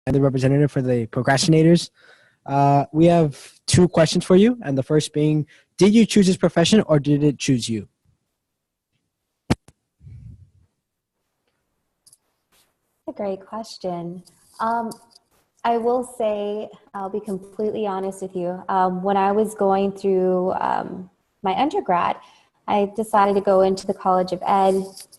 and the representative for the procrastinators. We have 2 questions for you, and the first being, did you choose this profession or did it choose you? A great question. I will say, I'll be completely honest with you. When I was going through my undergrad, I decided to go into the College of Ed,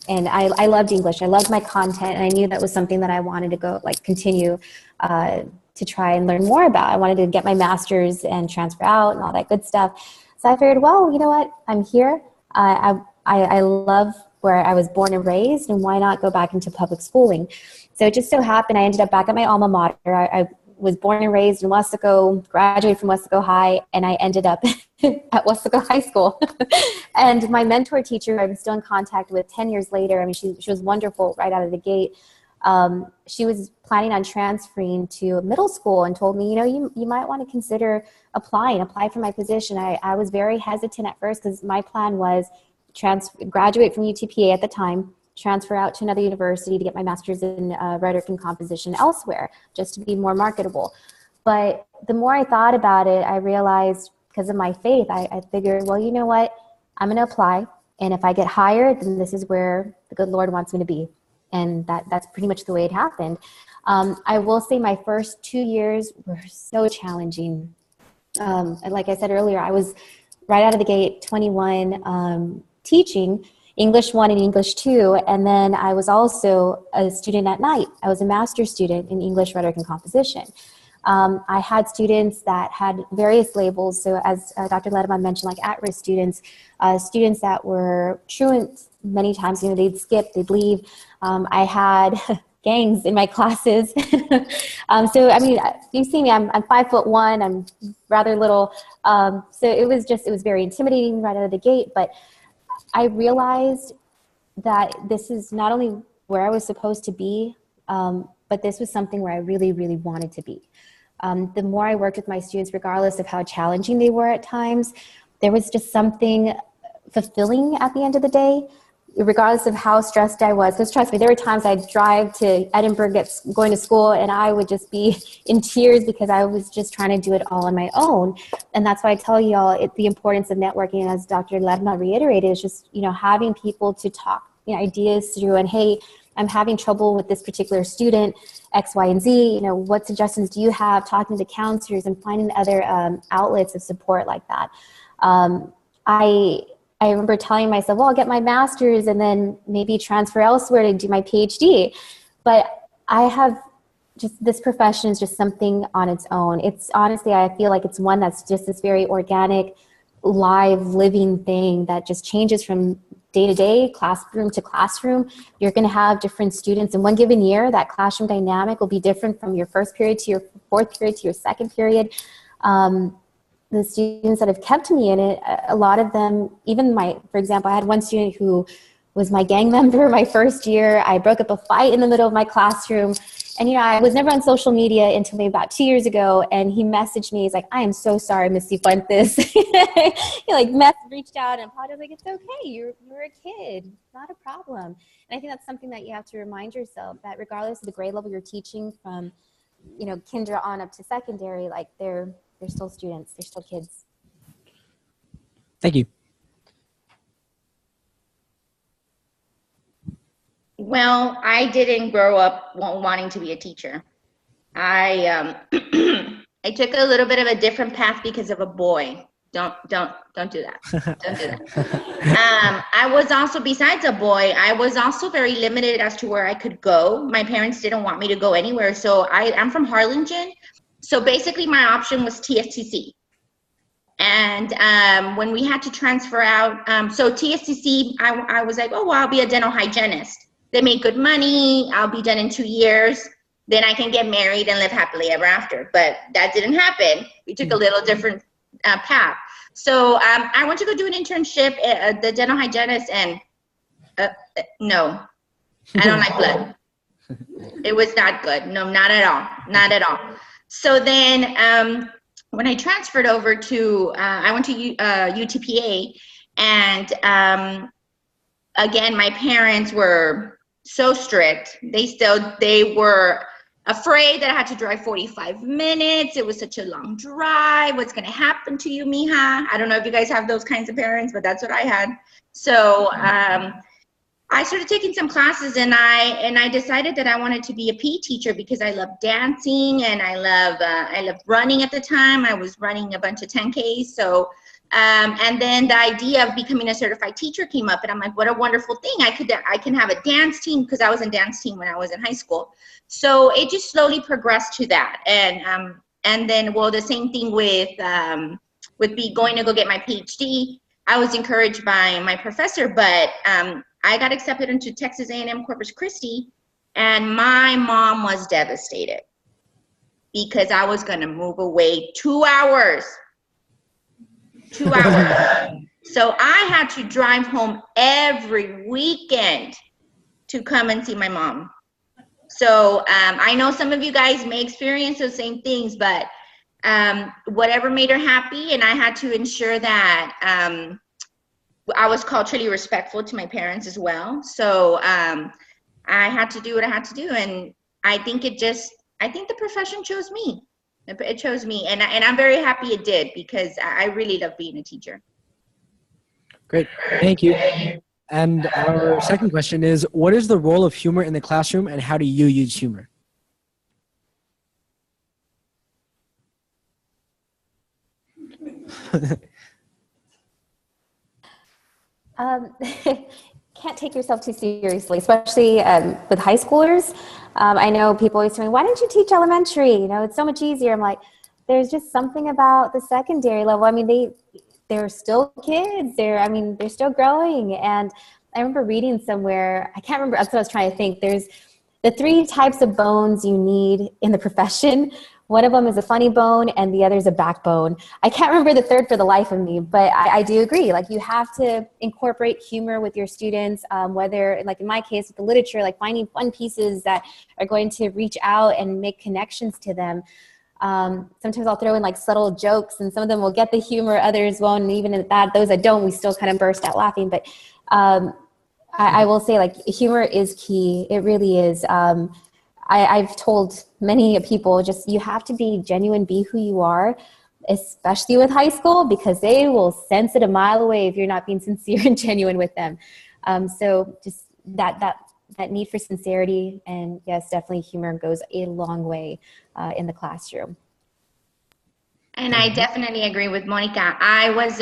and I loved English. I loved my content, and I knew that was something that I wanted to go, continue to try and learn more about. I wanted to get my master's and transfer out and all that good stuff. So I figured, well, you know what? I'm here. I love where I was born and raised, and why not go back into public schooling? So it just so happened I ended up back at my alma mater. I was born and raised in Westaco, graduated from Westaco High, and I ended up at Westaco High School. And my mentor teacher, I'm still in contact with 10 years later. I mean, she was wonderful right out of the gate. She was planning on transferring to middle school and told me, you might want to consider apply for my position. I was very hesitant at first because my plan was graduate from UTPA at the time, transfer out to another university to get my master's in rhetoric and composition elsewhere, just to be more marketable. But the more I thought about it, I realized, because of my faith, I figured, well, you know what? I'm going to apply. And if I get hired, then this is where the good Lord wants me to be. And that's pretty much the way it happened. I will say my first 2 years were so challenging. And like I said earlier, I was right out of the gate, 21, teaching English 1 and English 2, and then I was also a student at night. I was a master's student in English, rhetoric, and composition. I had students that had various labels, so as Dr. Ledema mentioned, like at-risk students, students that were truants many times, they'd skip, they'd leave. I had gangs in my classes. So, I mean, you see me, I'm 5'1", I'm rather little. So it was very intimidating right out of the gate, but I realized that this is not only where I was supposed to be, but this was something where I really, really wanted to be. The more I worked with my students, regardless of how challenging they were at times, there was just something fulfilling at the end of the day, regardless of how stressed I was. Because trust me, there were times I'd drive to Edinburg going to school, and I would just be in tears because I was just trying to do it all on my own. And that's why I tell you all the importance of networking. And as Dr. Ledema reiterated, is just, having people to talk ideas through, and hey, I'm having trouble with this particular student, X, Y, and Z, what suggestions do you have? Talking to counselors and finding other outlets of support like that. I remember telling myself, well, I'll get my master's and then maybe transfer elsewhere to do my PhD. But I have this profession is just something on its own. It's honestly, I feel like it's one that's just this very organic, live, living thing that just changes from day to day, classroom to classroom. You're going to have different students in one given year. That classroom dynamic will be different from your first period to your fourth period to your second period. The students that have kept me in it, a lot of them, even for example, I had one student who was my gang member my first year. I broke up a fight in the middle of my classroom. And, I was never on social media until maybe about 2 years ago. And he messaged me. He's like, I am so sorry, Miss Cifuentes. He reached out and apologized. Like, it's okay. You're a kid. Not a problem. And I think that's something that you have to remind yourself, that regardless of the grade level you're teaching from, kinder on up to secondary, they're still students. They're still kids. Thank you. Well, I didn't grow up wanting to be a teacher. I I took a little bit of a different path because of a boy. Don't do that. Don't do that. I was also, besides a boy, I was also very limited as to where I could go. My parents didn't want me to go anywhere. So I'm from Harlingen. So basically my option was TFCC. And when we had to transfer out, so TFCC, I was like, oh, well, I'll be a dental hygienist. They make good money. I'll be done in 2 years. Then I can get married and live happily ever after. But that didn't happen. We took a little different path. So I went to go do an internship at the dental hygienist, and no, I don't like blood. It was not good. No, not at all. Not at all. So then when I transferred over to, I went to UTPA, and again, my parents were so strict. They were afraid that I had to drive 45 minutes. It was such a long drive. What's going to happen to you, mija? I don't know if you guys have those kinds of parents, but that's what I had. So I started taking some classes, and I decided that I wanted to be a PE teacher because I love dancing, and I loved running at the time. I was running a bunch of 10Ks. So and then the idea of becoming a certified teacher came up, and I'm like, what a wonderful thing. I can have a dance team, because I was in dance team when I was in high school. So it just slowly progressed to that. And then, well, the same thing with me going to go get my PhD. I was encouraged by my professor, but I got accepted into Texas A&M Corpus Christi, and my mom was devastated because I was going to move away 2 hours. 2 hours. So I had to drive home every weekend to come and see my mom. So I know some of you guys may experience those same things, but whatever made her happy, and I had to ensure that I was culturally respectful to my parents as well. So I had to do what I had to do, and I think the profession chose me. It chose me, and I'm very happy it did, because I really love being a teacher. Great, thank you. And our second question is, what is the role of humor in the classroom, and how do you use humor? Can't take yourself too seriously, especially with high schoolers. I know people always tell me, why didn't you teach elementary? You know, it's so much easier. I'm like, there's just something about the secondary level. I mean, they're still kids. They're still growing. And I remember reading somewhere, I can't remember, that's what I was trying to think. There's the 3 types of bones you need in the profession. One of them is a funny bone, and the other is a backbone. I can't remember the third for the life of me, but I do agree. Like, you have to incorporate humor with your students, whether, like in my case with the literature, like finding fun pieces that are going to reach out and make connections to them. Sometimes I'll throw in like subtle jokes, and some of them will get the humor, others won't. And even at that, those that don't, we still kind of burst out laughing. But I will say, like, humor is key. It really is. I've told many people, just, you have to be genuine, be who you are, especially with high school, because they will sense it a mile away if you're not being sincere and genuine with them. So just that need for sincerity, and yes, definitely humor goes a long way in the classroom. And I definitely agree with Monica. I was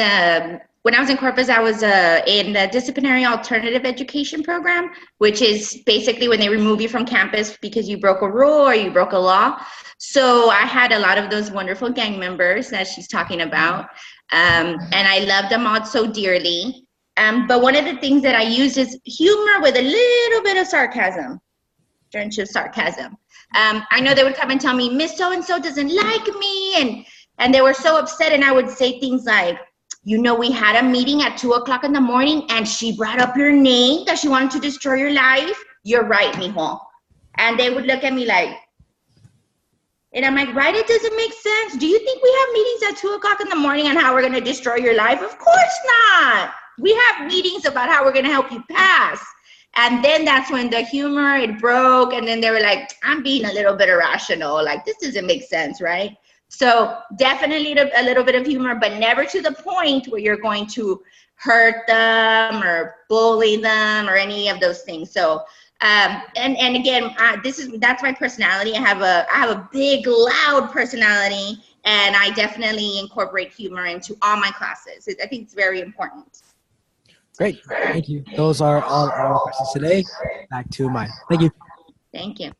when I was in Corpus, I was in the disciplinary alternative education program, which is basically when they remove you from campus because you broke a rule or you broke a law. So I had a lot of those wonderful gang members that she's talking about, and I loved them all so dearly. But one of the things that I used is humor with a little bit of sarcasm, drenched of sarcasm. I know they would come and tell me, Miss So-and-so doesn't like me, and they were so upset, and I would say things like, you know, we had a meeting at 2 o'clock in the morning, and she brought up your name, that she wanted to destroy your life. You're right, mijo. And they would look at me like, and I'm like, right, it doesn't make sense. Do you think we have meetings at 2 o'clock in the morning on how we're going to destroy your life? Of course not. We have meetings about how we're going to help you pass. And then that's when the humor, it broke, and then they were like, I'm being a little bit irrational. Like, this doesn't make sense, right? So definitely a little bit of humor, but never to the point where you're going to hurt them or bully them or any of those things. So and again, that's my personality. I have a big, loud personality, and I definitely incorporate humor into all my classes. I think it's very important. Great, thank you. Those are all our questions today. Back to Maya. Thank you. Thank you.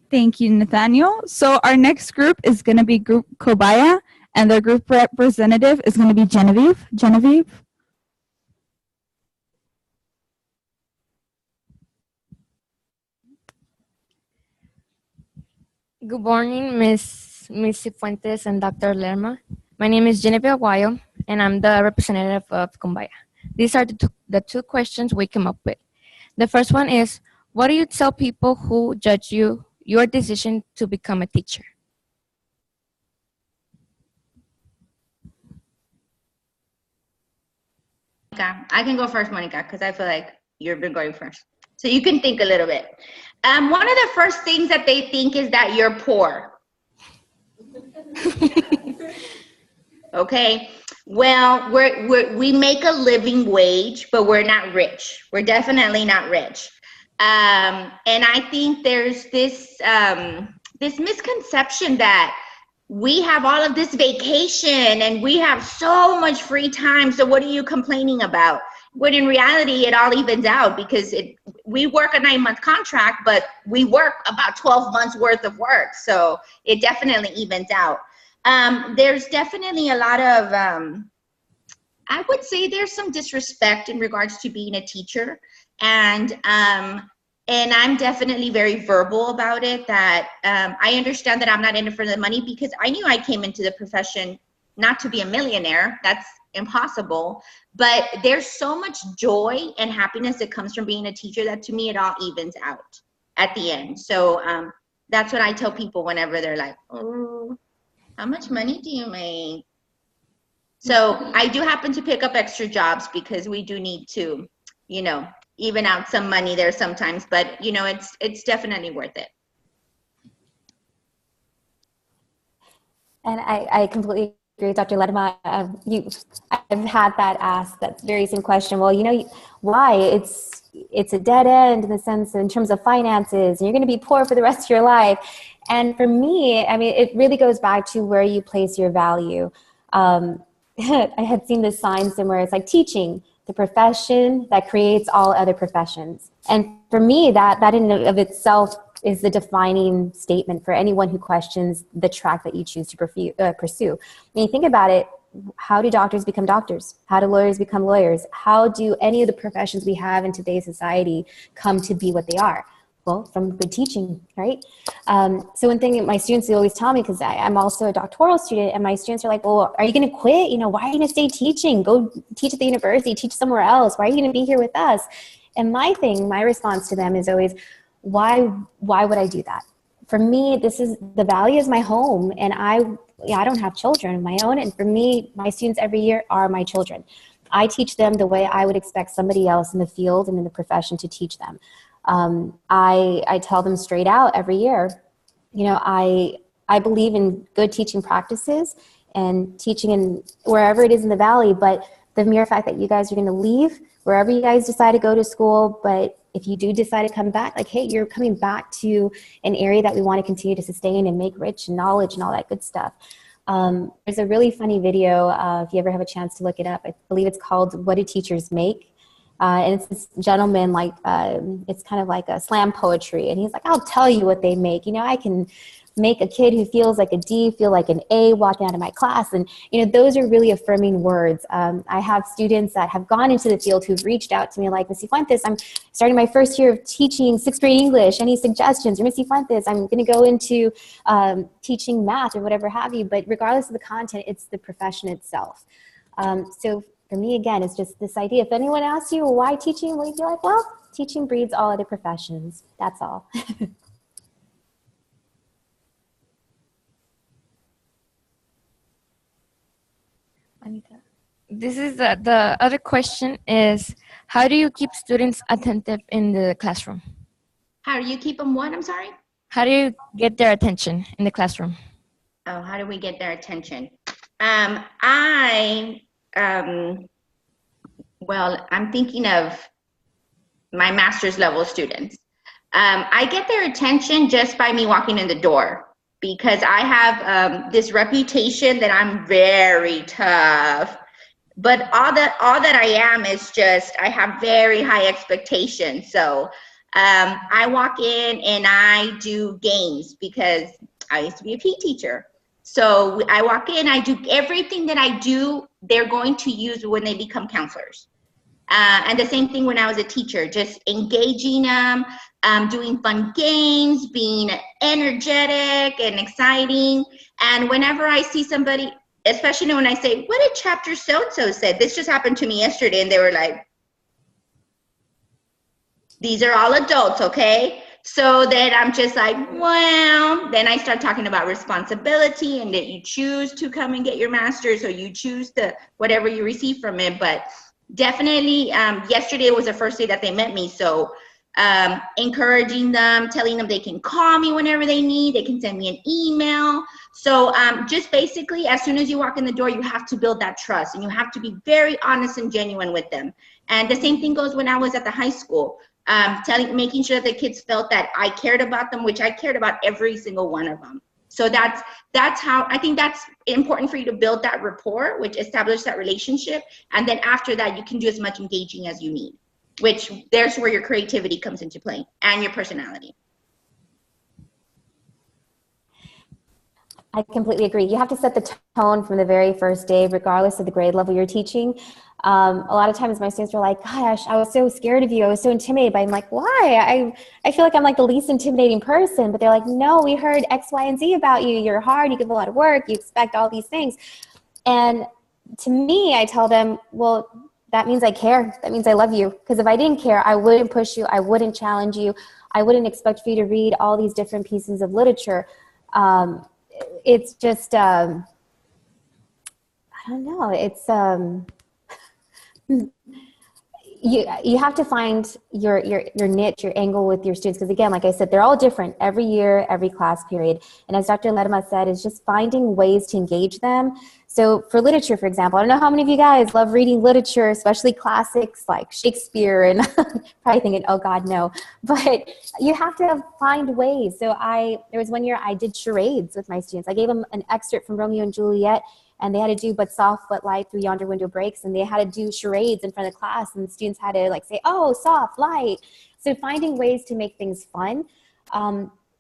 Thank you, Nathaniel. So our next group is going to be Group Kobaya, and their group representative is going to be Genevieve. Genevieve? Good morning, Miss Fuentes and Dr. Lerma. My name is Genevieve Aguayo, and I'm the representative of Kumbaya. These are the two questions we came up with. The first one is, what do you tell people who judge your decision to become a teacher? I can go first, Monica, because I feel like you've been going first. So you can think a little bit. One of the first things that they think is that you're poor. Okay. Well, we make a living wage, but we're not rich. We're definitely not rich. And I think there's this this misconception that we have all of this vacation and we have so much free time. So what are you complaining about? When in reality, it all evens out, because we work a 9-month contract, but we work about 12 months worth of work. So it definitely evens out. There's definitely a lot of, I would say there's some disrespect in regards to being a teacher. And I'm definitely very verbal about it, that I understand that I'm not in it for the money, because I knew I came into the profession not to be a millionaire. That's impossible. But there's so much joy and happiness that comes from being a teacher that to me it all evens out at the end. So that's what I tell people whenever they're like, oh, how much money do you make? So I do happen to pick up extra jobs because we do need to, you know, even out some money there sometimes, but you know, it's definitely worth it. And I completely agree with Dr. Ledema. I've had that asked, that very same question. Well, you know, why? It's a dead end in the sense, in terms of finances, and you're going to be poor for the rest of your life. And for me, I mean, it really goes back to where you place your value. I had seen this sign somewhere. It's like teaching, the profession that creates all other professions. And for me, that in and of itself is the defining statement for anyone who questions the track that you choose to pursue. When you think about it, how do doctors become doctors? How do lawyers become lawyers? How do any of the professions we have in today's society come to be what they are? Well, from good teaching, right? So one thing my students always tell me, because I'm also a doctoral student, and my students are like, well, are you going to quit? You know, why are you going to stay teaching? Go teach at the university, teach somewhere else. Why are you going to be here with us? And my response to them is always, why would I do that? For me, the Valley is my home, and I don't have children of my own. And for me, my students every year are my children. I teach them the way I would expect somebody else in the field and in the profession to teach them. I tell them straight out every year, you know, I believe in good teaching practices and teaching in wherever it is in the Valley, but the mere fact that you guys are going to leave wherever you guys decide to go to school, but if you do decide to come back, like, hey, you're coming back to an area that we want to continue to sustain and make rich in knowledge and all that good stuff. There's a really funny video, if you ever have a chance to look it up. I believe it's called What Do Teachers Make? And it's this gentleman, like, it's kind of like a slam poetry. And he's like, I'll tell you what they make. You know, I can make a kid who feels like a D feel like an A walking out of my class. And, you know, those are really affirming words. I have students that have gone into the field who've reached out to me like, Ms. Fuentes, I'm starting my first year of teaching 6th grade English. Any suggestions? Or Ms. Fuentes, I'm going to go into teaching math or whatever have you. But regardless of the content, it's the profession itself. So for me, again, it's just this idea. If anyone asks you, why teaching? Well, you'd be like, well, teaching breeds all other professions. That's all. Anita. This is the other question is, how do you keep students attentive in the classroom? How do you keep them what? I'm sorry? How do you get their attention in the classroom? Oh, how do we get their attention? Well, I'm thinking of my master's level students. I get their attention just by me walking in the door, because I have this reputation that I'm very tough. But all that I am is just, I have very high expectations. So I walk in and I do games, because I used to be a PE teacher. So I walk in, I do everything that I do, they're going to use when they become counselors. And the same thing when I was a teacher, just engaging them, doing fun games, being energetic and exciting. And whenever I see somebody, especially when I say, what did chapter so-and-so said? This just happened to me yesterday, and they were like, these are all adults, okay? So then I'm just like, well, then I start talking about responsibility and that you choose to come and get your master's, or you choose to whatever you receive from it. But definitely, yesterday was the first day that they met me. So encouraging them, telling them they can call me whenever they need, they can send me an email. So just basically, as soon as you walk in the door, you have to build that trust, and you have to be very honest and genuine with them. And the same thing goes when I was at the high school, making sure that the kids felt that I cared about them, which I cared about every single one of them. So that's how, I think that's important for you to build that rapport, which establish that relationship. And then after that, you can do as much engaging as you need, which there's where your creativity comes into play and your personality. I completely agree. You have to set the tone from the very first day, regardless of the grade level you're teaching. A lot of times my students are like, gosh, I was so scared of you. I was so intimidated. But I'm like, why? I feel like I'm like the least intimidating person. But they're like, no, we heard X, Y, and Z about you. You're hard. You give a lot of work. You expect all these things. And to me, I tell them, well, that means I care. That means I love you. Because if I didn't care, I wouldn't push you. I wouldn't challenge you. I wouldn't expect for you to read all these different pieces of literature. It's just, I don't know. It's, you have to find your niche, your angle with your students. Because again, like I said, they're all different every year, every class period. And as Dr. Lerma said, it's just finding ways to engage them. So for literature, for example, I don't know how many of you guys love reading literature, especially classics like Shakespeare, and probably thinking, oh God, no. But you have to find ways. So there was one year I did charades with my students. I gave them an excerpt from Romeo and Juliet, and they had to do but soft but light through yonder window breaks, and they had to do charades in front of the class, and the students had to like say, oh, soft, light. So finding ways to make things fun.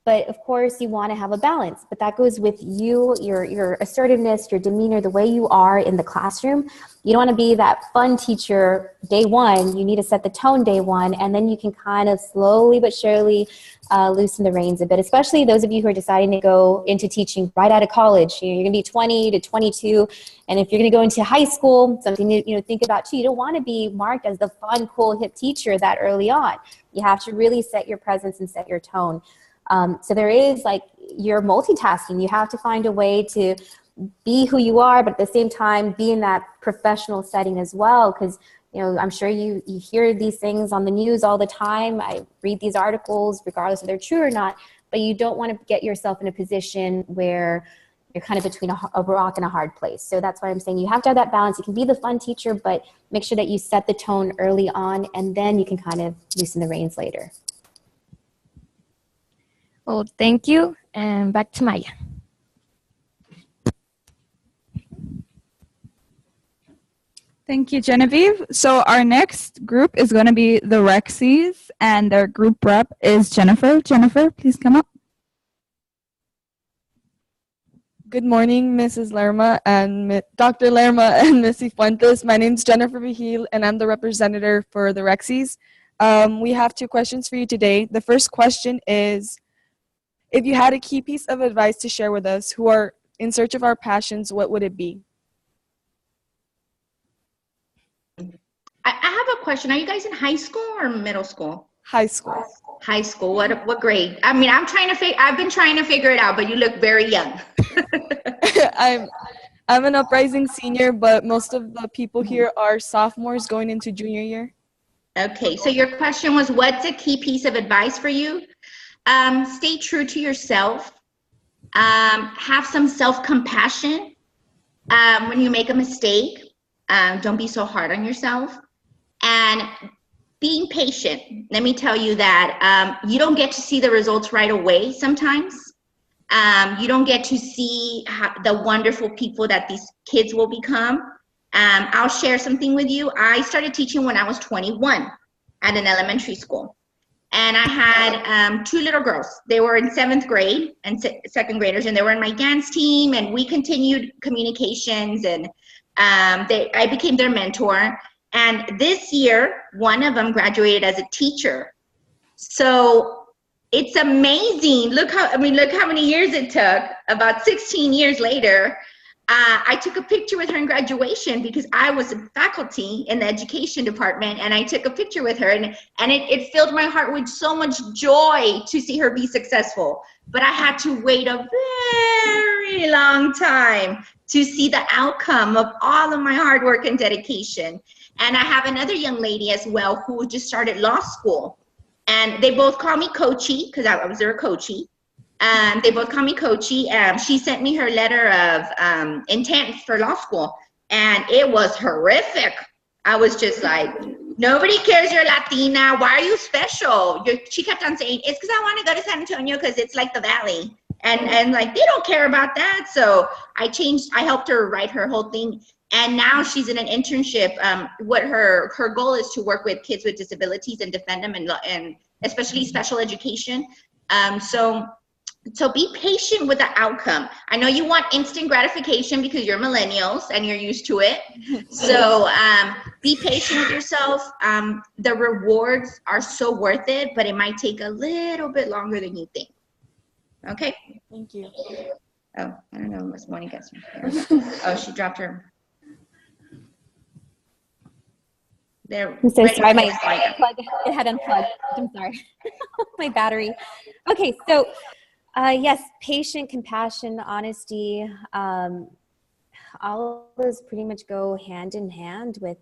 But of course you want to have a balance, but that goes with you, your assertiveness, your demeanor, the way you are in the classroom. You don't want to be that fun teacher day one. You need to set the tone day one, and then you can kind of slowly but surely loosen the reins a bit, especially those of you who are deciding to go into teaching right out of college. You're going to be 20 to 22, and if you're going to go into high school, something to think about too. You don't want to be marked as the fun, cool, hip teacher that early on. You have to really set your presence and set your tone. So there is like, you're multitasking. You have to find a way to be who you are, but at the same time, be in that professional setting as well. Because, I'm sure you hear these things on the news all the time. I read these articles, regardless if they're true or not, but you don't want to get yourself in a position where you're kind of between a rock and a hard place. So that's why I'm saying you have to have that balance. You can be the fun teacher, but make sure that you set the tone early on, and then you can kind of loosen the reins later. Well, thank you, and back to Maya. Thank you, Genevieve. So our next group is going to be the Rexies, and their group rep is Jennifer. Jennifer, please come up. Good morning, Mrs. Lerma and Dr. Lerma and Ms. Fuentes. My name is Jennifer Vigil, and I'm the representative for the Rexies. We have 2 questions for you today. The first question is, if you had a key piece of advice to share with us who are in search of our passions, what would it be? I have a question. Are you guys in high school or middle school? High school. High school. What grade? I mean, I've been trying to figure it out, but you look very young. I'm an uprising senior, but most of the people here are sophomores going into junior year. Okay, so your question was, what's a key piece of advice for you? Stay true to yourself. Have some self-compassion. When you make a mistake, don't be so hard on yourself. And being patient. Let me tell you that you don't get to see the results right away sometimes. You don't get to see the wonderful people that these kids will become. I'll share something with you. I started teaching when I was 21 at an elementary school. And I had 2 little girls. They were in 7th grade and second graders, and they were in my dance team, and we continued communications, and I became their mentor. And this year, one of them graduated as a teacher. So it's amazing. Look how many years it took. About 16 years later, I took a picture with her in graduation because I was a faculty in the education department, and I took a picture with her, and it filled my heart with so much joy to see her be successful. But I had to wait a very long time to see the outcome of all of my hard work and dedication. And I have another young lady as well who just started law school. And they both call me Coachy because I was their Coachy. They both call me Coachy. She sent me her letter of intent for law school, and it was horrific. I was just like, nobody cares you're Latina. Why are you special? She kept on saying, it's because I want to go to San Antonio because it's like the Valley. And like, they don't care about that. So I helped her write her whole thing. And now she's in an internship. What her goal is to work with kids with disabilities and defend them, and especially special education. So be patient with the outcome. I know you want instant gratification because you're millennials and you're used to it. So be patient with yourself. The rewards are so worth it, but it might take a little bit longer than you think. Okay? Thank you. Oh, I don't know. Miss Monica. Oh, she dropped her. There. I'm so sorry, my plug, it had unplugged. I'm sorry. My battery. Okay, so yes, patient, compassion, honesty, all of those pretty much go hand in hand with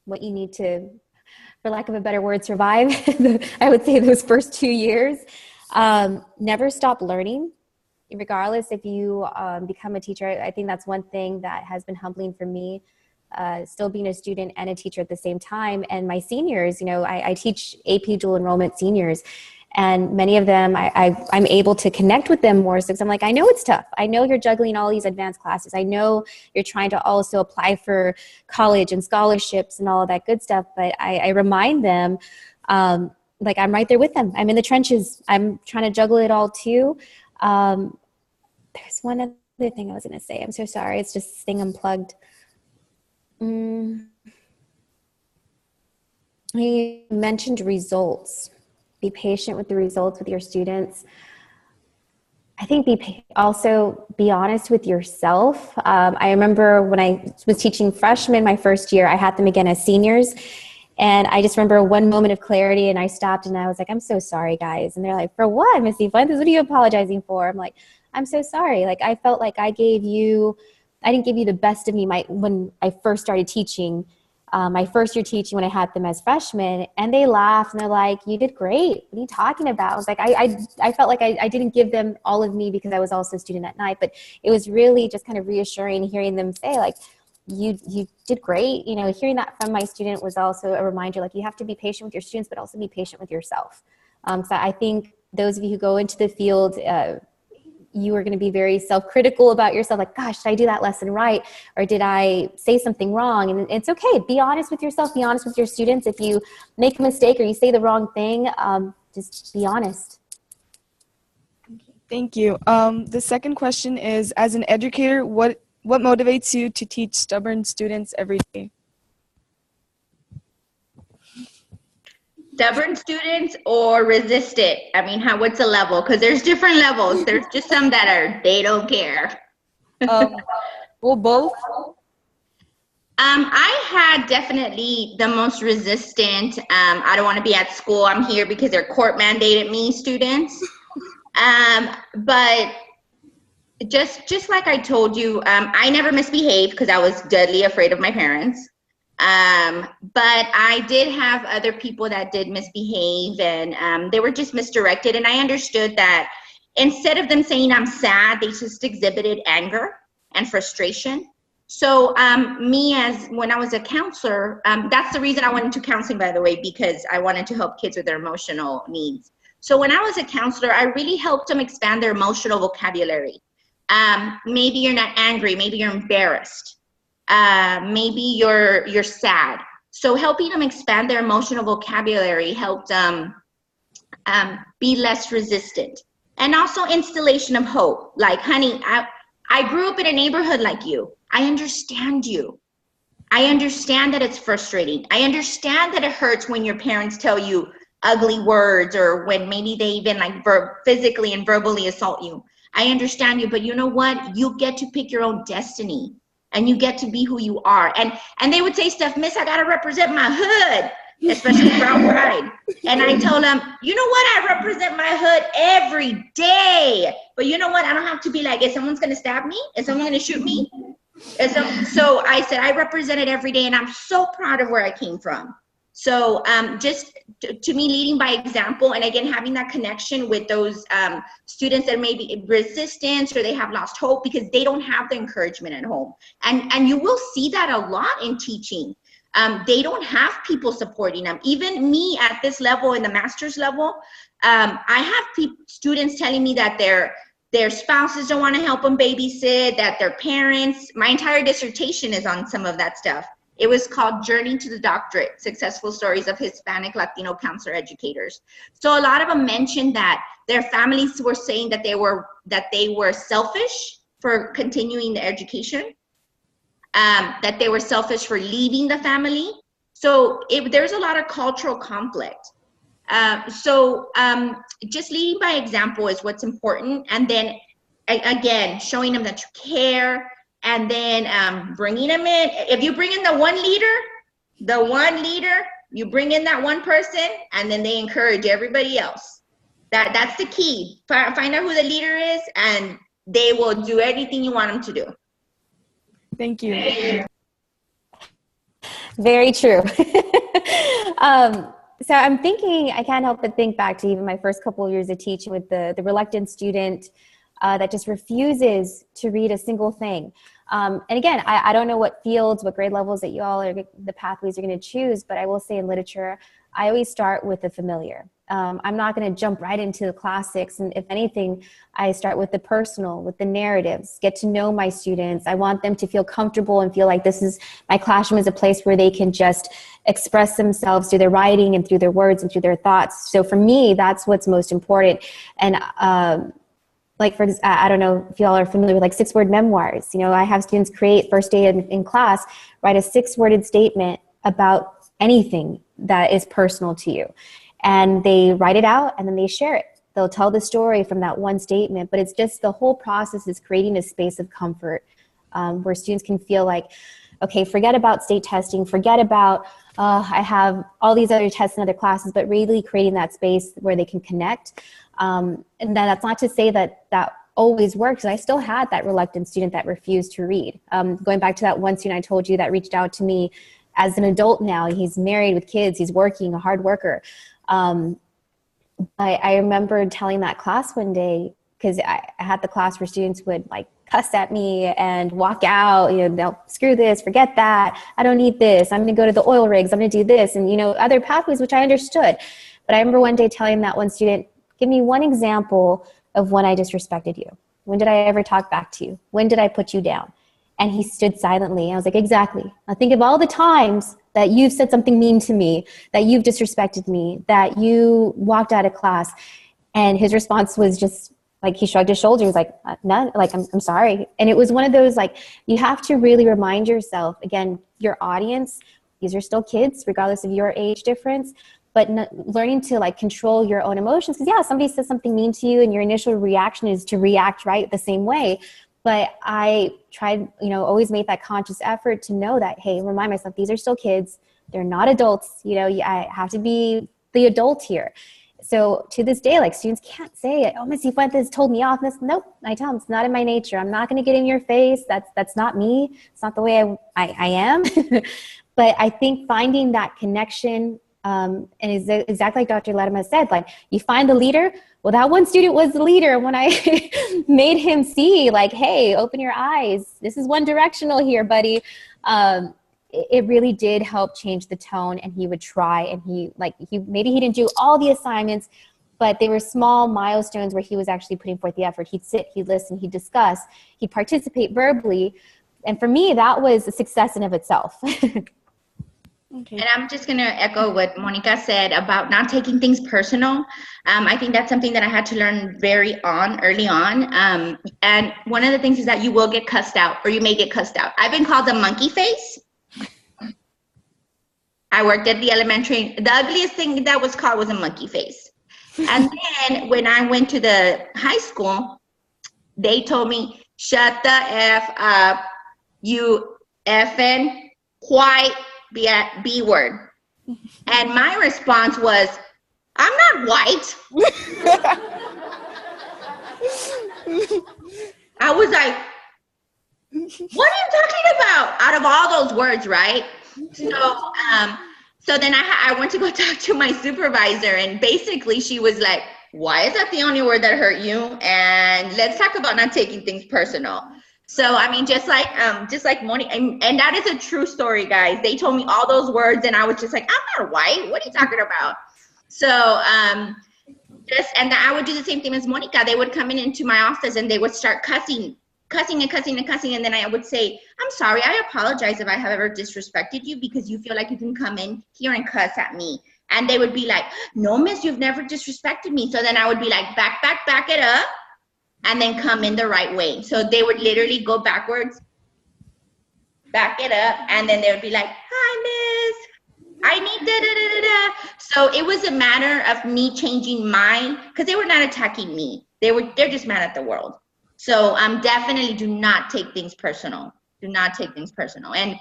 what you need to, for lack of a better word, survive. I would say those first 2 years. Never stop learning, regardless if you become a teacher. I think that's one thing that has been humbling for me, still being a student and a teacher at the same time. And my seniors, I teach AP dual enrollment seniors, and many of them, I'm able to connect with them more. So I'm like, I know it's tough. I know you're juggling all these advanced classes. I know you're trying to also apply for college and scholarships and all of that good stuff. But I remind them, like, I'm right there with them. I'm in the trenches. I'm trying to juggle it all too. There's one other thing I was going to say. I'm so sorry. It's just staying unplugged. You mentioned results. Be patient with the results with your students. I think also be honest with yourself. I remember when I was teaching freshmen my first year, I had them again as seniors. And I just remember one moment of clarity, and I stopped and I was like, I'm so sorry, guys. And they're like, for what, Missy Fuentes? What are you apologizing for? I'm like, I'm so sorry. Like, I felt like I didn't give you the best of me when I first started teaching. My first year teaching, when I had them as freshmen, and they laughed and they're like, you did great. What are you talking about? I was like, I felt like I didn't give them all of me because I was also a student at night, but it was really just kind of reassuring hearing them say, like, you did great. Hearing that from my student was also a reminder, like, you have to be patient with your students, but also be patient with yourself. So I think those of you who go into the field, you are going to be very self-critical about yourself. Like, gosh, did I do that lesson right? Or did I say something wrong? And it's okay. Be honest with yourself. Be honest with your students. If you make a mistake or you say the wrong thing, just be honest. Thank you. The second question is, as an educator, what motivates you to teach stubborn students every day? Stubborn students or resistant? I mean, what's the level? Because there's different levels. There's just some that they don't care. Well, both. I had definitely the most resistant. I don't want to be at school. I'm here because they're court mandated me students. But just like I told you, I never misbehaved because I was deadly afraid of my parents. But I did have other people that did misbehave, and they were just misdirected. And I understood that instead of them saying I'm sad, they just exhibited anger and frustration. So when I was a counselor, that's the reason I went into counseling, by the way, because I wanted to help kids with their emotional needs. So when I was a counselor, I really helped them expand their emotional vocabulary. Maybe you're not angry, maybe you're embarrassed. Maybe you're sad. So helping them expand their emotional vocabulary helped them be less resistant. And also installation of hope. Like, honey, I grew up in a neighborhood like you. I understand you. I understand that it's frustrating. I understand that it hurts when your parents tell you ugly words, or when maybe they even like physically and verbally assault you. I understand you, but you know what? You get to pick your own destiny. And you get to be who you are. And they would say stuff, Miss, I gotta represent my hood, especially Brown Pride. And I told them, you know what? I represent my hood every day. But you know what? I don't have to be like, is someone's gonna stab me? Is someone gonna shoot me? So I said, I represent it every day, and I'm so proud of where I came from. So just to me, leading by example, and again, having that connection with those students that may be resistant or they have lost hope because they don't have the encouragement at home. And you will see that a lot in teaching. They don't have people supporting them. Even me at this level, in the master's level, I have students telling me that their spouses don't want to help them babysit, that their parents, my entire dissertation is on some of that stuff. It was called Journey to the Doctorate, Successful Stories of Hispanic Latino Counselor Educators. So a lot of them mentioned that their families were saying that they were selfish for continuing the education, that they were selfish for leaving the family. So there's a lot of cultural conflict. Just leading by example is what's important. And then again, showing them that you care, and then bringing them in. If you bring in the one leader, you bring in that one person, and then they encourage everybody else. That's the key. Find out who the leader is, and they will do anything you want them to do. Thank you. Very true. So I'm thinking, I can't help but think back to even my first couple of years of teaching with the reluctant student that just refuses to read a single thing. And again, I don't know what fields, what grade levels that you all are, the pathways you're going to choose, but I will say in literature, I always start with the familiar. I'm not going to jump right into the classics. And if anything, I start with the personal, with the narratives, get to know my students. I want them to feel comfortable and feel like my classroom is a place where they can just express themselves through their writing and through their words and through their thoughts. So for me, that's what's most important. And I don't know if you all are familiar with 6-word memoirs. I have students create first day in class, write a 6-worded statement about anything that is personal to you. And they write it out and then they share it. They'll tell the story from that one statement, but it's just the whole process is creating a space of comfort where students can feel like, okay, forget about state testing, forget about, I have all these other tests in other classes, but really creating that space where they can connect. And that's not to say that always works. I still had that reluctant student that refused to read. Going back to that one student I told you that reached out to me as an adult now, he's married with kids, he's working, a hard worker. I remember telling that class one day, because I had the class where students would cuss at me and walk out, they'll screw this, forget that, I don't need this, I'm gonna go to the oil rigs, I'm gonna do this, and other pathways, which I understood. But I remember one day telling that one student, give me one example of when I disrespected you. When did I ever talk back to you? When did I put you down? And he stood silently. I was like, exactly. Now think of all the times that you've said something mean to me, that you've disrespected me, that you walked out of class. And his response was just he shrugged his shoulders, no, I'm sorry. And it was one of those, you have to really remind yourself, again, your audience, these are still kids, regardless of your age difference, but learning to control your own emotions. Because somebody says something mean to you and your initial reaction is to react right the same way. But I tried, always made that conscious effort to know that, hey, remind myself, these are still kids. They're not adults. I have to be the adult here. So to this day, students can't say, oh, Ms. Fuentes told me off. Nope, I tell them it's not in my nature. I'm not going to get in your face. That's not me. It's not the way I am. But I think finding that connection, and exactly like Dr. Lerma said, you find the leader. Well, that one student was the leader when I made him see, hey, open your eyes. This is one directional here, buddy. It really did help change the tone, and he would try, and maybe he didn't do all the assignments, but they were small milestones where he was actually putting forth the effort. He'd sit, he'd listen, he'd discuss, he'd participate verbally. And for me, that was a success in of itself. Okay. And I'm just going to echo what Monica said about not taking things personal. I think that's something that I had to learn early on. And one of the things is that you will get cussed out, or you may get cussed out. I've been called a monkey face. I worked at the elementary. The ugliest thing that was called was a monkey face. And then when I went to the high school, they told me, shut the F up, you effing white B word. And my response was, I'm not white. I was like, what are you talking about? Out of all those words, right? So So then I went to go talk to my supervisor, and basically she was like, why is that the only word that hurt you? And let's talk about not taking things personal. So, I mean, just like Moni, and that is a true story, guys. They told me all those words, and I was just like, I'm not white. What are you talking about? So, and I would do the same thing as Monica. They would come into my office, and they would start cussing, and then I would say, I'm sorry, I apologize if I have ever disrespected you, because you feel like you can come in here and cuss at me. And they would be like, no, miss, you've never disrespected me. So then I would be like, back it up, and then come in the right way. So they would literally go backwards, back it up, and then they would be like, hi, miss, I need da-da-da-da-da. So it was a matter of me changing because they were not attacking me. They're just mad at the world. So definitely do not take things personal. Do not take things personal. And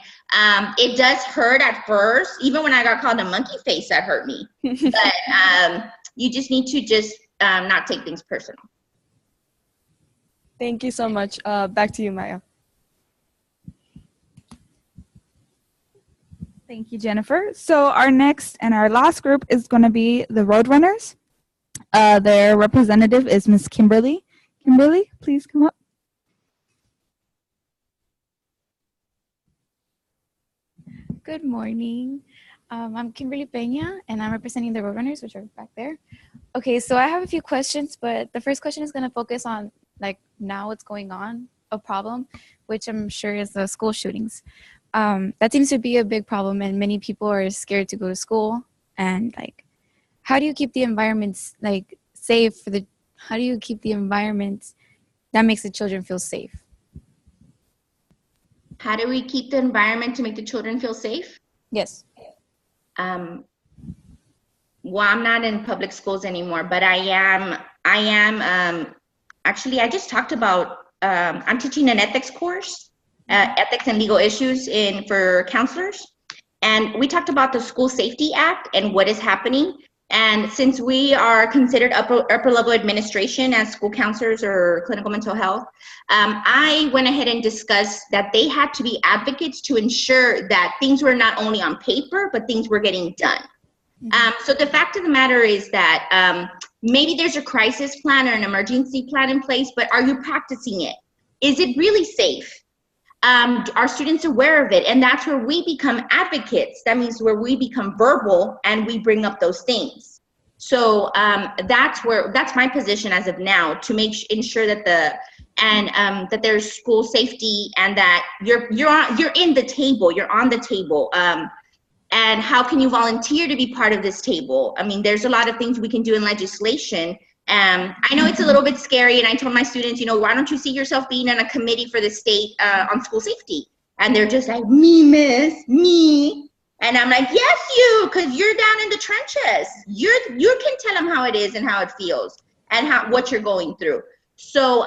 it does hurt at first. Even when I got called a monkey face, that hurt me. But you just need to not take things personal. Thank you so much. Back to you, Maya. Thank you, Jennifer. So our next and our last group is going to be the Roadrunners. Their representative is Miss Kimberly. Kimberly, please come up. Good morning. I'm Kimberly Peña, and I'm representing the Roadrunners, which are back there. Okay, so I have a few questions, but the first question is going to focus on, like, now what's going on, a problem, which I'm sure is the school shootings. That seems to be a big problem, and many people are scared to go to school. And, like, how do you keep the environments, like, safe how do you keep the environment that makes the children feel safe? How do we keep the environment to make the children feel safe? Yes. Well, I'm not in public schools anymore, but I am actually, I just talked about, I'm teaching an ethics course, ethics and legal issues for counselors. And we talked about the School Safety Act and what is happening. And since we are considered upper level administration as school counselors or clinical mental health, I went ahead and discussed that they had to be advocates to ensure that things were not only on paper, but things were getting done. So the fact of the matter is that maybe there's a crisis plan or an emergency plan in place, but are you practicing it? Is it really safe? Are students aware of it? And that's where we become advocates. That means where we become verbal and we bring up those things. So that's my position as of now, to ensure that that there's school safety and that you're in the table, you're on the table. And how can you volunteer to be part of this table? I mean, there's a lot of things we can do in legislation. I know it's a little bit scary, and I told my students, why don't you see yourself being on a committee for the state on school safety? And they're just like, me, miss, me. And I'm like, yes, you, because you're down in the trenches. You can tell them how it is and how it feels and what you're going through. So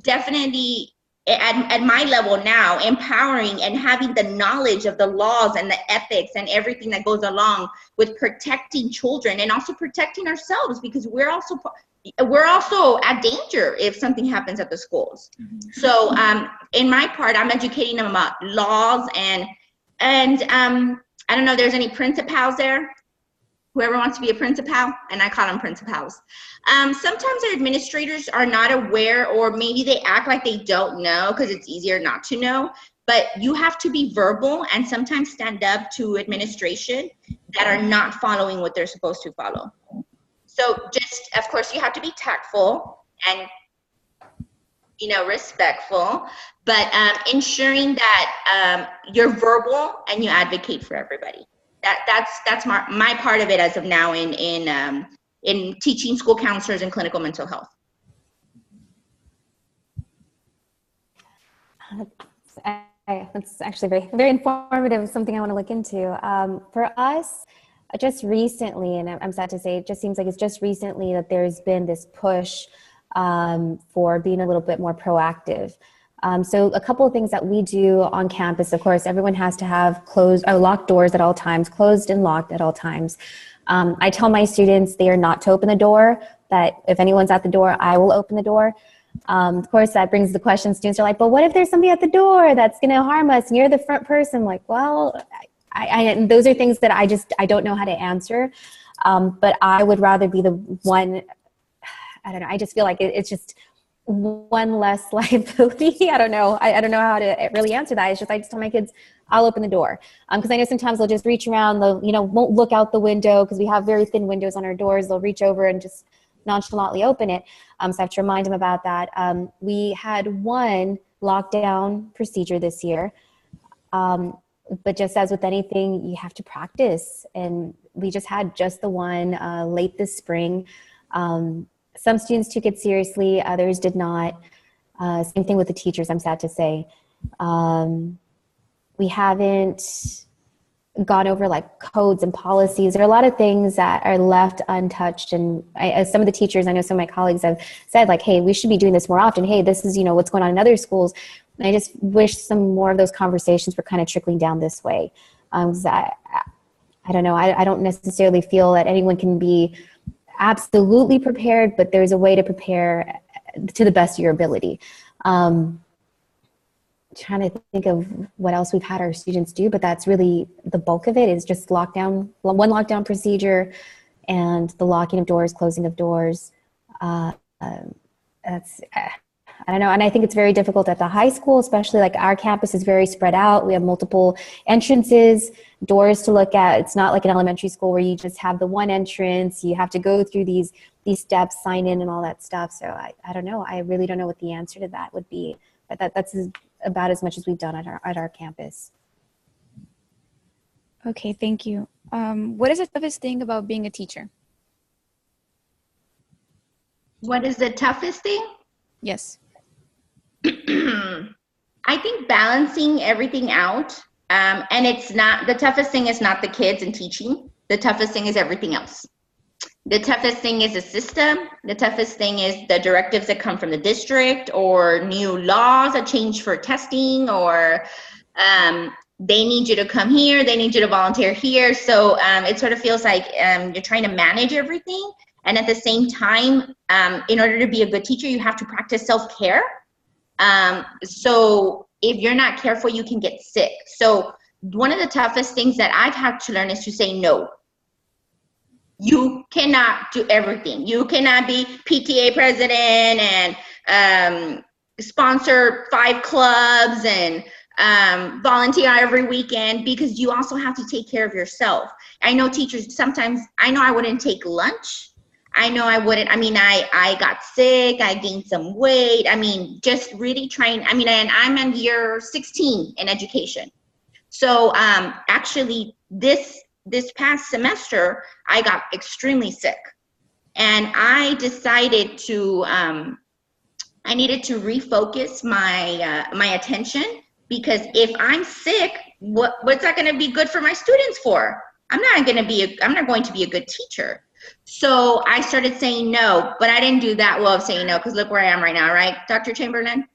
definitely at my level now, empowering and having the knowledge of the laws and the ethics and everything that goes along with protecting children and also protecting ourselves, because we're also at danger if something happens at the schools. So in my part, I'm educating them about laws and I don't know if there's any principals there. Whoever wants to be a principal, and I call them principals. Sometimes our administrators are not aware, or maybe they act like they don't know because it's easier not to know, but you have to be verbal and sometimes stand up to administration that are not following what they're supposed to follow. So just, of course, you have to be tactful and, respectful, but ensuring that you're verbal and you advocate for everybody. That's my part of it as of now in teaching school counselors and clinical mental health. That's actually very, very informative. Something I want to look into. For us, just recently, and I'm sad to say, it just seems like it's just recently that there's been this push for being a little bit more proactive. So a couple of things that we do on campus, of course, everyone has to have locked doors at all times, closed and locked at all times. I tell my students they are not to open the door, that if anyone's at the door, I will open the door. Of course, that brings the question. Students are like, but what if there's somebody at the door that's going to harm us and you're the front person? Like, well, and those are things that I don't know how to answer. But I would rather be the one, I don't know, I just feel like it's just one less liability. I don't know. I don't know how to really answer that. It's just, I just tell my kids, I'll open the door. Because I know sometimes they'll just reach around, they'll, won't look out the window because we have very thin windows on our doors. They'll reach over and just nonchalantly open it. So I have to remind them about that. We had one lockdown procedure this year. But just as with anything, you have to practice. And we just had just the one late this spring. Some students took it seriously, others did not. Same thing with the teachers, I'm sad to say. We haven't gone over like codes and policies. There are a lot of things that are left untouched. And as some of the teachers, I know some of my colleagues have said like, hey, we should be doing this more often. Hey, this is, what's going on in other schools. And I just wish some more of those conversations were kind of trickling down this way. I don't know. I don't necessarily feel that anyone can be absolutely prepared, but there's a way to prepare to the best of your ability. Trying to think of what else we've had our students do, but that's really the bulk of it is just one lockdown procedure and the locking of doors, closing of doors. That's, I don't know. And I think it's very difficult at the high school, especially like our campus is very spread out. We have multiple entrances, doors to look at. It's not like an elementary school where you just have the one entrance. You have to go through these steps, sign in and all that stuff. So I don't know. I really don't know what the answer to that would be. But that's about as much as we've done at our campus. Okay, thank you. What is the toughest thing about being a teacher? What is the toughest thing? Yes. I think balancing everything out, and it's not, the toughest thing is not the kids and teaching. The toughest thing is everything else. The toughest thing is the system. The toughest thing is the directives that come from the district or new laws that change for testing, or they need you to come here, they need you to volunteer here. So it sort of feels like you're trying to manage everything. And at the same time, in order to be a good teacher, you have to practice self-care. So if you're not careful, you can get sick. So one of the toughest things that I've had to learn is to say no. You cannot do everything. You cannot be PTA president and sponsor 5 clubs and volunteer every weekend, because you also have to take care of yourself. I know teachers sometimes, I know I wouldn't take lunch. I know I wouldn't, I got sick, I gained some weight. Just really trying, and I'm in year 16 in education. So actually this past semester, I got extremely sick. And I decided to, I needed to refocus my attention, because if I'm sick, what's that gonna be good for my students for? I'm not going to be a good teacher. So I started saying no, but I didn't do that well of saying no, because look where I am right now, right? Dr. Chamberlain?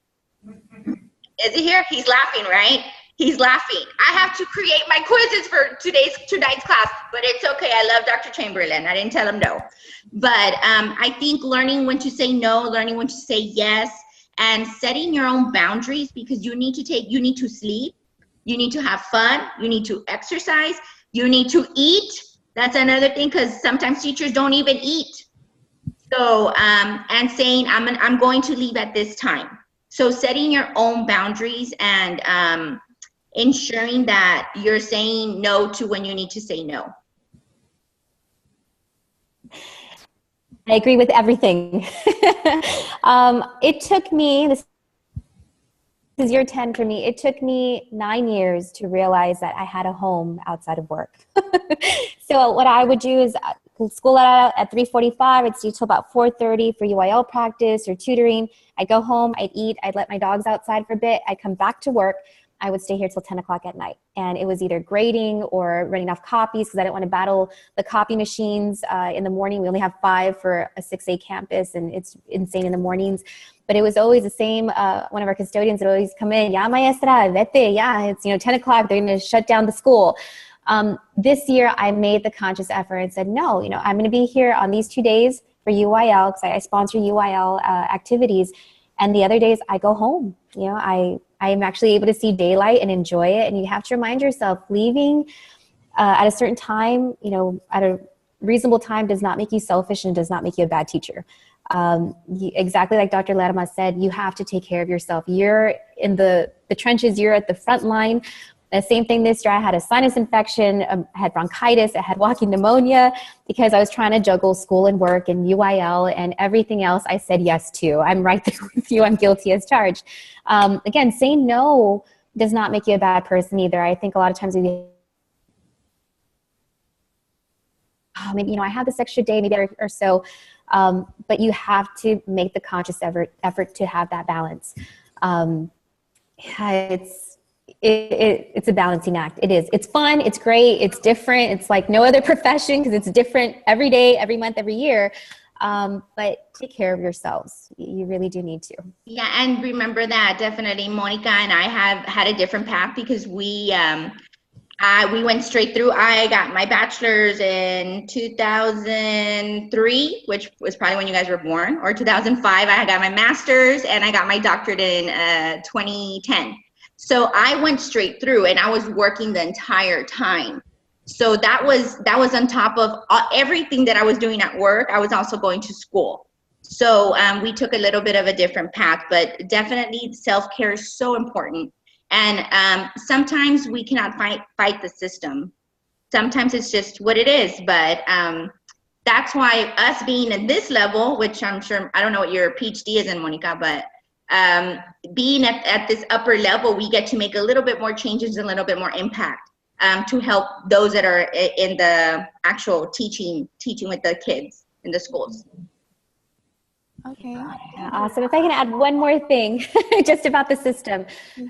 Is he here? He's laughing, right? He's laughing. I have to create my quizzes for tonight's class, but it's okay. I love Dr. Chamberlain. I didn't tell him no. But I think learning when to say no, learning when to say yes, and setting your own boundaries, because you need to sleep, you need to have fun, you need to exercise, you need to eat. That's another thing, because sometimes teachers don't even eat. So, and saying, I'm going to leave at this time. So setting your own boundaries and ensuring that you're saying no to when you need to say no. I agree with everything. It took me, this is year 10 for me, it took me 9 years to realize that I had a home outside of work. So what I would do is school out at 3:45, I'd stay till about 4:30 for UIL practice or tutoring. I'd go home, I'd eat, I'd let my dogs outside for a bit, I'd come back to work. I would stay here till 10 o'clock at night. And it was either grading or running off copies, because I didn't want to battle the copy machines in the morning. We only have 5 for a 6A campus, and it's insane in the mornings. But it was always the same. One of our custodians would always come in, "Ya maestra, vete, yeah, it's 10 o'clock, they're going to shut down the school." This year, I made the conscious effort and said, no, I'm going to be here on these 2 days for UIL, because I sponsor UIL activities. And the other days I go home. I'm actually able to see daylight and enjoy it. And you have to remind yourself, leaving at a certain time, at a reasonable time, does not make you selfish and does not make you a bad teacher. Exactly like Dr. Lerma said, you have to take care of yourself. You're in the trenches, you're at the front line. The same thing this year, I had a sinus infection, I had bronchitis, I had walking pneumonia because I was trying to juggle school and work and UIL and everything else I said yes to. I'm right there with you, I'm guilty as charged. Again, saying no does not make you a bad person either. I think a lot of times maybe, I have this extra day, maybe or so, but you have to make the conscious effort to have that balance. It's a balancing act. It is. It's fun. It's great. It's different. It's like no other profession because it's different every day, every month, every year. But take care of yourselves. You really do need to. Yeah, and remember that definitely Monica and I have had a different path because we went straight through. I got my bachelor's in 2003, which was probably when you guys were born, or 2005. I got my master's and I got my doctorate in 2010. So I went straight through and I was working the entire time. So that was on top of everything that I was doing at work. I was also going to school. So we took a little bit of a different path, but definitely self-care is so important. And sometimes we cannot fight the system. Sometimes it's just what it is. But that's why us being at this level, which I'm sure, I don't know what your PhD is in, Monica, but being at this upper level, we get to make a little bit more changes and a little bit more impact to help those that are in the actual teaching with the kids in the schools. Okay. Awesome. If I can add one more thing just about the system.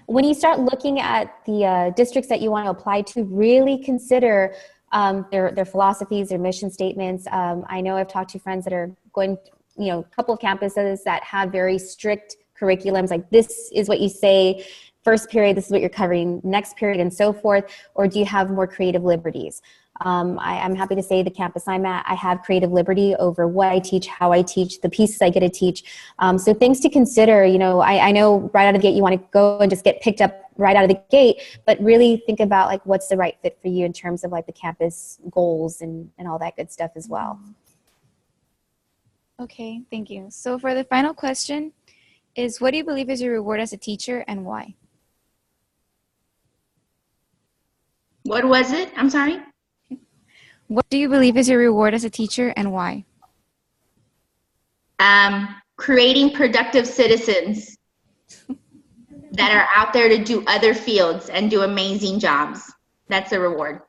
When you start looking at the districts that you want to apply to, really consider their philosophies, their mission statements. I know I've talked to friends that are going, a couple of campuses that have very strict curriculums, like this is what you say, first period, this is what you're covering, next period, and so forth, or do you have more creative liberties? I'm happy to say the campus I'm at, I have creative liberty over what I teach, how I teach, the pieces I get to teach. So things to consider, I know right out of the gate you want to go and just get picked up right out of the gate, but really think about like what's the right fit for you in terms of like the campus goals and all that good stuff as well. Okay, thank you. So for the final question is, what do you believe is your reward as a teacher and why? What was it? I'm sorry? What do you believe is your reward as a teacher and why? Creating productive citizens that are out there to do other fields and do amazing jobs. That's the reward.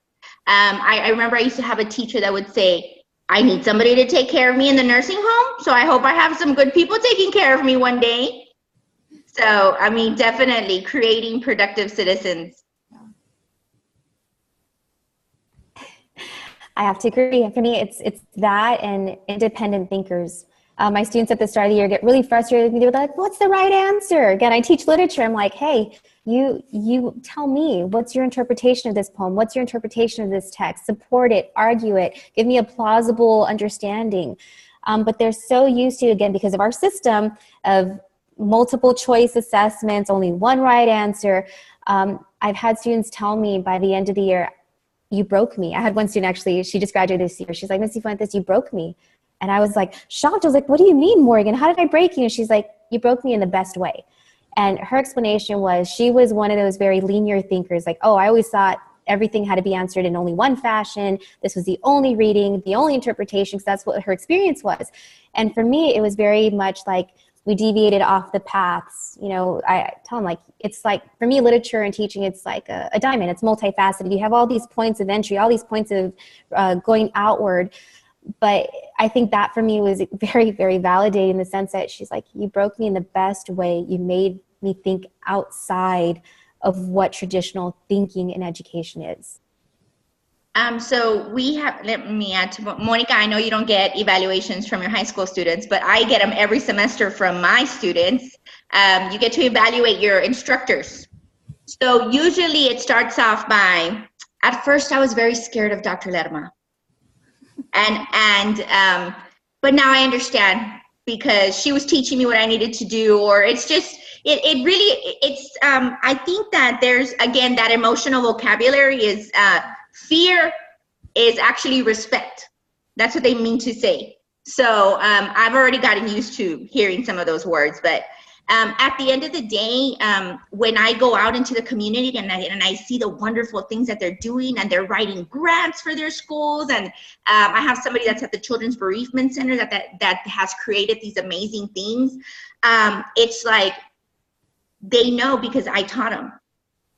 I remember I used to have a teacher that would say, I need somebody to take care of me in the nursing home, so I hope I have some good people taking care of me one day. So, definitely creating productive citizens. I have to agree. For me, it's that and independent thinkers. My students at the start of the year get really frustrated with me. They're like, what's the right answer? Again, I teach literature. I'm like, hey, you tell me, what's your interpretation of this poem? What's your interpretation of this text? Support it, argue it, give me a plausible understanding. But they're so used to, again, because of our system of multiple choice assessments, only one right answer. I've had students tell me by the end of the year, you broke me. I had one student actually, she just graduated this year. She's like, Ms. Fuentes, you broke me. And I was like shocked. I was like, what do you mean, Morgan? How did I break you? And she's like, you broke me in the best way. And her explanation was she was one of those very linear thinkers. Like, oh, I always thought everything had to be answered in only one fashion. This was the only reading, the only interpretation, because that's what her experience was. And for me, it was very much like we deviated off the paths. I tell them, like, it's like, for me, literature and teaching, it's like a diamond. It's multifaceted. You have all these points of entry, all these points of going outward. But I think that for me was very, very validating in the sense that she's like, you broke me in the best way. You made me think outside of what traditional thinking in education is. So we have, let me add to Monica, I know you don't get evaluations from your high school students, but I get them every semester from my students. You get to evaluate your instructors. So usually it starts off by, at first I was very scared of Dr. Lerma. But now I understand because she was teaching me what I needed to do, or it's just, it really, it's, I think that there's, again, that emotional vocabulary is, fear is actually respect. That's what they mean to say. So I've already gotten used to hearing some of those words, but at the end of the day, when I go out into the community and I see the wonderful things that they're doing, and they're writing grants for their schools, and I have somebody that's at the Children's Bereavement Center that has created these amazing things. It's like they know because I taught them.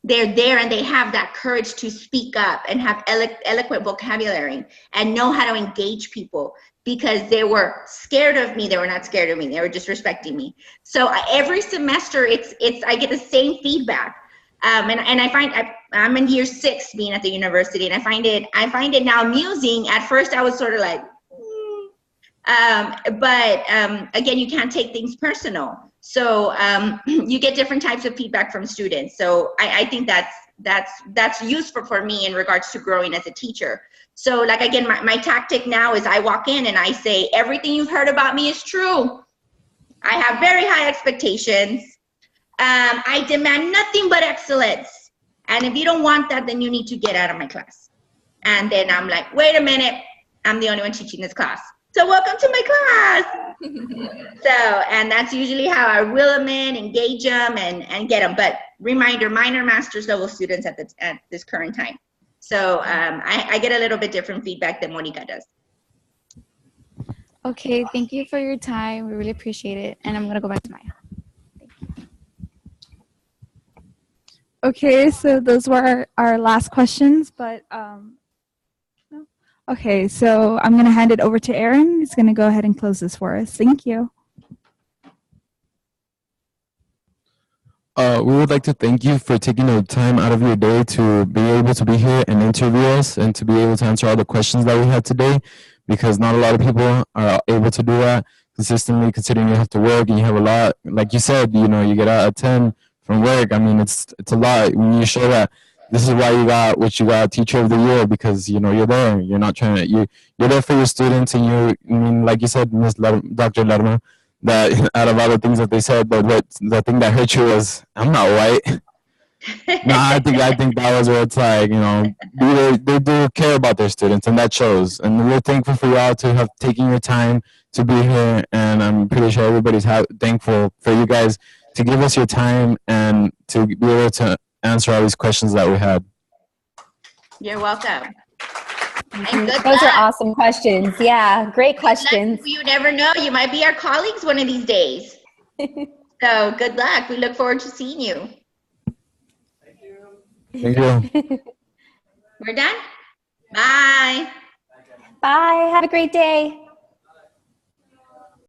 They're there and they have that courage to speak up and have eloquent vocabulary and know how to engage people, because they were scared of me. They were not scared of me. They were just respecting me. So every semester, I get the same feedback. And I find I'm in year 6 being at the university, and I find it now amusing. At first, I was sort of like, but again, you can't take things personal. So you get different types of feedback from students. So I think that's useful for me in regards to growing as a teacher. So like, again, my tactic now is I walk in and I say, everything you've heard about me is true. I have very high expectations. I demand nothing but excellence. And if you don't want that, then you need to get out of my class. And then I'm like, wait a minute, I'm the only one teaching this class. So welcome to my class. So, and that's usually how I reel them in, engage them, and get them. But reminder, mine are master's level students at this current time. So I get a little bit different feedback than Monica does. Okay, thank you for your time. We really appreciate it. And I'm going to go back to Maya. Okay, so those were our last questions, but okay, so I'm going to hand it over to Aaron. He's going to go ahead and close this for us. Thank you. We would like to thank you for taking the time out of your day to be able to be here and interview us and to be able to answer all the questions that we had today, because not a lot of people are able to do that consistently, considering you have to work and you have a lot. Like you said, you know, you get out at 10 from work. I mean, it's a lot. When you show that this is why you got what you got, Teacher of the Year, because, you know, you're there. You're not trying to, you're there for your students, and I mean, like you said, Dr. Lerma, that out of all the things that they said, but the thing that hurt you was, I'm not white. No, I think that was where it's like, you know, they do care about their students, and that shows. And we're thankful for y'all to have taken your time to be here, and I'm pretty sure everybody's thankful for you guys to give us your time and to be able to answer all these questions that we had. You're welcome. And good Those luck. are awesome questions. Yeah, great questions. You never know. You might be our colleagues one of these days. So good luck. We look forward to seeing you. Thank you. We're done? Bye. Bye. Have a great day.